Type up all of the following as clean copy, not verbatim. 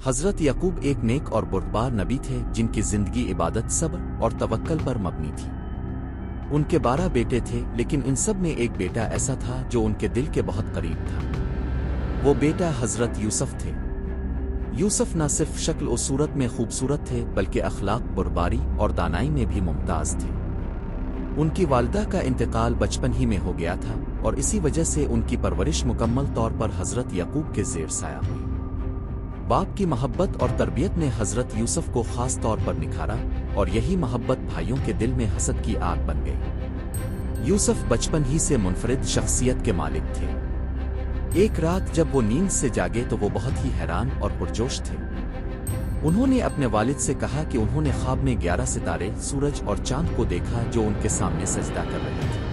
حضرت یعقوب ایک نیک اور بردبار نبی تھے جن کی زندگی عبادت، صبر اور توکل پر مبنی تھی۔ ان کے 12 بیٹے تھے، لیکن ان سب میں ایک بیٹا ایسا تھا جو ان کے دل کے بہت قریب تھا۔ وہ بیٹا حضرت یوسف تھے۔ یوسف نہ صرف شکل و صورت میں خوبصورت تھے بلکہ اخلاق، بردباری اور دانائی میں بھی ممتاز تھے۔ ان کی والدہ کا انتقال بچپن ہی میں ہو گیا تھا اور اسی وجہ سے ان کی پرورش مکمل طور پر حضرت یعقوب کے زیر سایہ ہوئی۔ باپ کی محبت اور تربیت نے حضرت یوسف کو خاص طور پر نکھارا اور یہی محبت بھائیوں کے دل میں حسد کی آگ بن گئی۔ یوسف بچپن ہی سے منفرد شخصیت کے مالک تھے۔ ایک رات جب وہ نیند سے جاگے تو وہ بہت ہی حیران اور پرجوش تھے۔ انہوں نے اپنے والد سے کہا کہ انہوں نے خواب میں 11 ستارے، سورج اور چاند کو دیکھا جو ان کے سامنے سجدہ کر رہے تھے۔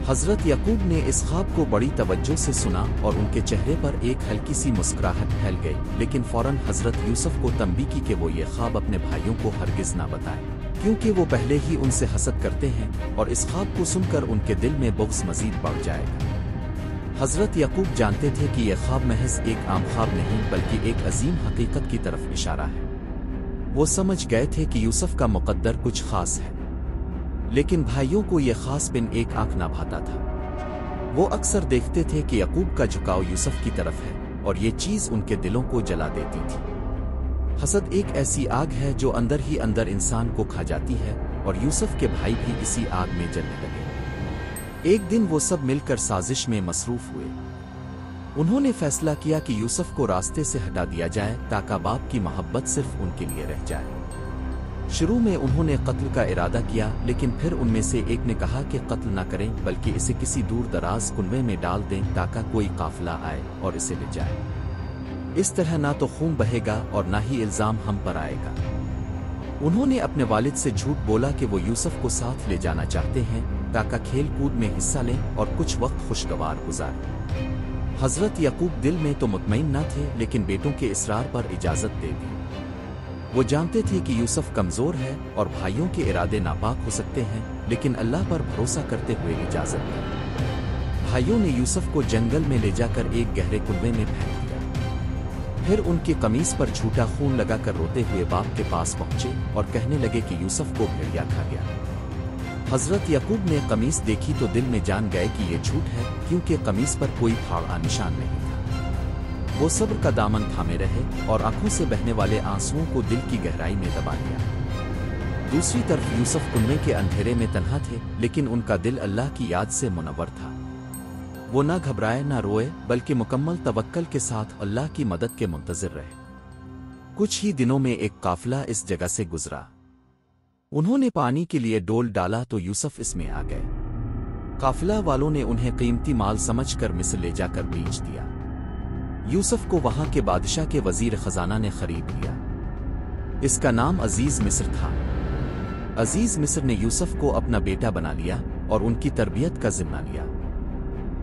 حضرت یعقوب نے اس خواب کو بڑی توجہ سے سنا اور ان کے چہرے پر ایک ہلکی سی مسکراہٹ پھیل گئی، لیکن فوراً حضرت یوسف کو تنبیہ کی کہ وہ یہ خواب اپنے بھائیوں کو ہرگز نہ بتائیں، کیونکہ وہ پہلے ہی ان سے حسد کرتے ہیں اور اس خواب کو سن کر ان کے دل میں بغض مزید بڑھ جائے گا۔ حضرت یعقوب جانتے تھے کہ یہ خواب محض ایک عام خواب نہیں بلکہ ایک عظیم حقیقت کی طرف اشارہ ہے۔ وہ سمجھ گئے تھے کہ یوسف کا مقدر کچھ خاص ہے، لیکن بھائیوں کو یہ خاص بن ایک آنکھ نہ بھاتا تھا۔ وہ اکثر دیکھتے تھے کہ یعقوب کا جھکاؤ یوسف کی طرف ہے اور یہ چیز ان کے دلوں کو جلا دیتی تھی۔ حسد ایک ایسی آگ ہے جو اندر ہی اندر انسان کو کھا جاتی ہے اور یوسف کے بھائی بھی اسی آگ میں جلنے لگے۔ ایک دن وہ سب مل کر سازش میں مصروف ہوئے۔ انہوں نے فیصلہ کیا کہ یوسف کو راستے سے ہٹا دیا جائے تاکہ باپ کی محبت صرف ان کے لیے رہ جائے۔ شروع میں انہوں نے قتل کا ارادہ کیا، لیکن پھر ان میں سے ایک نے کہا کہ قتل نہ کریں بلکہ اسے کسی دور دراز کنویں میں ڈال دیں تاکہ کوئی قافلہ آئے اور اسے لے جائے۔ اس طرح نہ تو خون بہے گا اور نہ ہی الزام ہم پر آئے گا۔ انہوں نے اپنے والد سے جھوٹ بولا کہ وہ یوسف کو ساتھ لے جانا چاہتے ہیں تاکہ کھیل کود میں حصہ لیں اور کچھ وقت خوشگوار گزاریں۔ حضرت یعقوب دل میں تو مطمئن نہ تھے، لیکن بیٹوں کے اصرار پر اجازت دے دی۔ وہ جانتے تھے کہ یوسف کمزور ہے اور بھائیوں کے ارادے ناپاک ہو سکتے ہیں، لیکن اللہ پر بھروسہ کرتے ہوئے اجازت دی۔ بھائیوں نے یوسف کو جنگل میں لے جا کر ایک گہرے کنویں میں پھینک دیا۔ پھر ان کی قمیص پر جھوٹا خون لگا کر روتے ہوئے باپ کے پاس پہنچے اور کہنے لگے کہ یوسف کو بھیڑیا کھا گیا۔ حضرت یعقوب نے قمیص دیکھی تو دل میں جان گئے کہ یہ جھوٹ ہے، کیونکہ قمیص پر کوئی پھاڑا نشان نہیں تھا۔ وہ صبر کا دامن تھامے رہے اور آنکھوں سے بہنے والے آنسوؤں کو دل کی گہرائی میں دبا لیا۔ دوسری طرف یوسف کنویں کے اندھیرے میں تنہا تھے، لیکن ان کا دل اللہ کی یاد سے منور تھا۔ وہ نہ گھبرائے نہ روئے بلکہ مکمل توکل کے ساتھ اللہ کی مدد کے منتظر رہے۔ کچھ ہی دنوں میں ایک قافلہ اس جگہ سے گزرا۔ انہوں نے پانی کے لیے ڈول ڈالا تو یوسف اس میں آ گئے۔ قافلہ والوں نے انہیں قیمتی مال سمجھ کر مصر لے جا کر بیچ دیا۔ یوسف کو وہاں کے بادشاہ کے وزیر خزانہ نے خرید لیا۔ اس کا نام عزیز مصر تھا۔ عزیز مصر نے یوسف کو اپنا بیٹا بنا لیا اور ان کی تربیت کا ذمہ لیا۔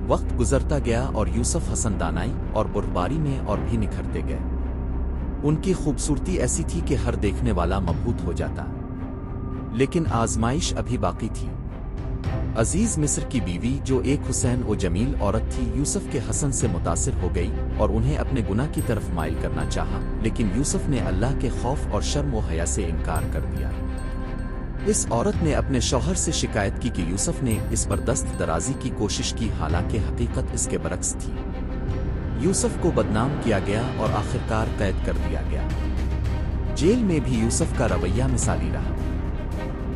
وقت گزرتا گیا اور یوسف حسن دانائی اور بردباری میں اور بھی نکھرتے گئے۔ ان کی خوبصورتی ایسی تھی کہ ہر دیکھنے والا مبہوت ہو جاتا، لیکن آزمائش ابھی باقی تھی۔ عزیز مصر کی بیوی جو ایک حسین و جمیل عورت تھی، یوسف کے حسن سے متاثر ہو گئی اور انہیں اپنے گناہ کی طرف مائل کرنا چاہا، لیکن یوسف نے اللہ کے خوف اور شرم و حیا سے انکار کر دیا۔ اس عورت نے اپنے شوہر سے شکایت کی کہ یوسف نے اس پر دست درازی کی کوشش کی، حالانکہ حقیقت اس کے برعکس تھی۔ یوسف کو بدنام کیا گیا اور آخرکار قید کر دیا گیا۔ جیل میں بھی یوسف کا رویہ مثالی رہا۔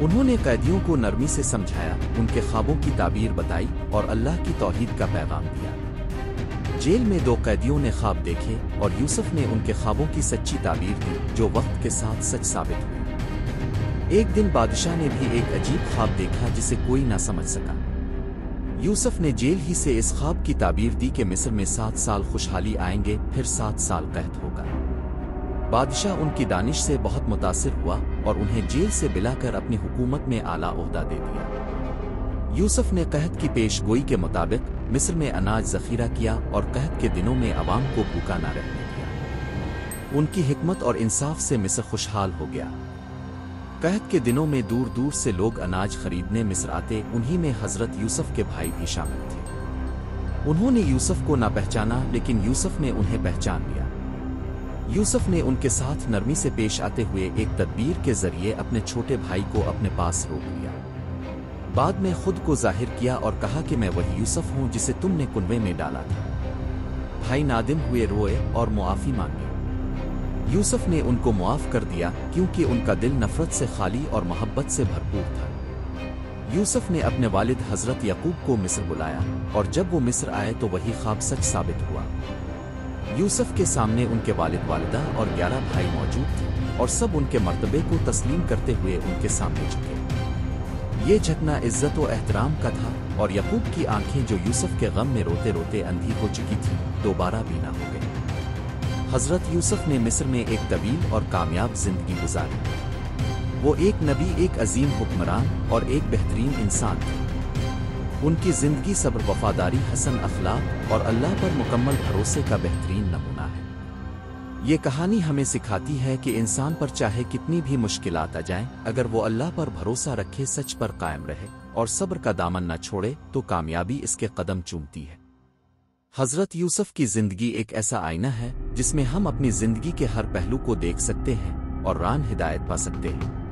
انہوں نے قیدیوں کو نرمی سے سمجھایا، ان کے خوابوں کی تعبیر بتائی اور اللہ کی توحید کا پیغام دیا۔ جیل میں 2 قیدیوں نے خواب دیکھے اور یوسف نے ان کے خوابوں کی سچی تعبیر دی، جو وقت کے ساتھ سچ ثابت ہوئی۔ ایک دن بادشاہ نے بھی ایک عجیب خواب دیکھا جسے کوئی نہ سمجھ سکا۔ یوسف نے جیل ہی سے اس خواب کی تعبیر دی کہ مصر میں 7 سال خوشحالی آئیں گے، پھر 7 سال قحط ہوگا۔ بادشاہ ان کی دانش سے بہت متاثر ہوا اور انہیں جیل سے بلا کر اپنی حکومت میں اعلیٰ عہدہ دے دیا۔ یوسف نے قحط کی پیش گوئی کے مطابق مصر میں اناج ذخیرہ کیا اور قحط کے دنوں میں عوام کو بھوکا نہ رہنے دیا۔ ان کی حکمت اور انصاف سے مصر خوشحال ہو گیا۔ قحط کے دنوں میں دور دور سے لوگ اناج خریدنے مصر آتے، انہی میں حضرت یوسف کے بھائی بھی شامل تھے۔ انہوں نے یوسف کو نہ پہچانا، لیکن یوسف نے انہیں پہچان لیا۔ یوسف نے ان کے ساتھ نرمی سے پیش آتے ہوئے ایک تدبیر کے ذریعے اپنے چھوٹے بھائی کو اپنے پاس روک لیا۔ بعد میں خود کو ظاہر کیا اور کہا کہ میں وہی یوسف ہوں جسے تم نے کنویں میں ڈالا تھا۔ بھائی نادم ہوئے، روئے اور معافی مانگے۔ یوسف نے ان کو معاف کر دیا کیونکہ ان کا دل نفرت سے خالی اور محبت سے بھرپور تھا۔ یوسف نے اپنے والد حضرت یعقوب کو مصر بلایا، اور جب وہ مصر آئے تو وہی خواب سچ ثابت ہوا۔ یوسف کے سامنے ان کے والد والدہ اور 11 بھائی موجود تھے، اور سب ان کے مرتبے کو تسلیم کرتے ہوئے ان کے سامنے جھکے۔ یہ جھکنا عزت و احترام کا تھا، اور یعقوب کی آنکھیں جو یوسف کے غم میں روتے روتے اندھی ہو چکی تھی دوبارہ بینا ہو گئی۔ حضرت یوسف نے مصر میں ایک طویل اور کامیاب زندگی گزاری۔ وہ ایک نبی، ایک عظیم حکمران اور ایک بہترین انسان تھے۔ ان کی زندگی صبر، وفاداری، حسن اخلاق اور اللہ پر مکمل بھروسے کا بہترین نمونہ ہے۔ یہ کہانی ہمیں سکھاتی ہے کہ انسان پر چاہے کتنی بھی مشکلات آ جائیں، اگر وہ اللہ پر بھروسہ رکھے، سچ پر قائم رہے اور صبر کا دامن نہ چھوڑے تو کامیابی اس کے قدم چومتی ہے۔ حضرت یوسف کی زندگی ایک ایسا آئینہ ہے جس میں ہم اپنی زندگی کے ہر پہلو کو دیکھ سکتے ہیں اور راہ ہدایت پا سکتے ہیں۔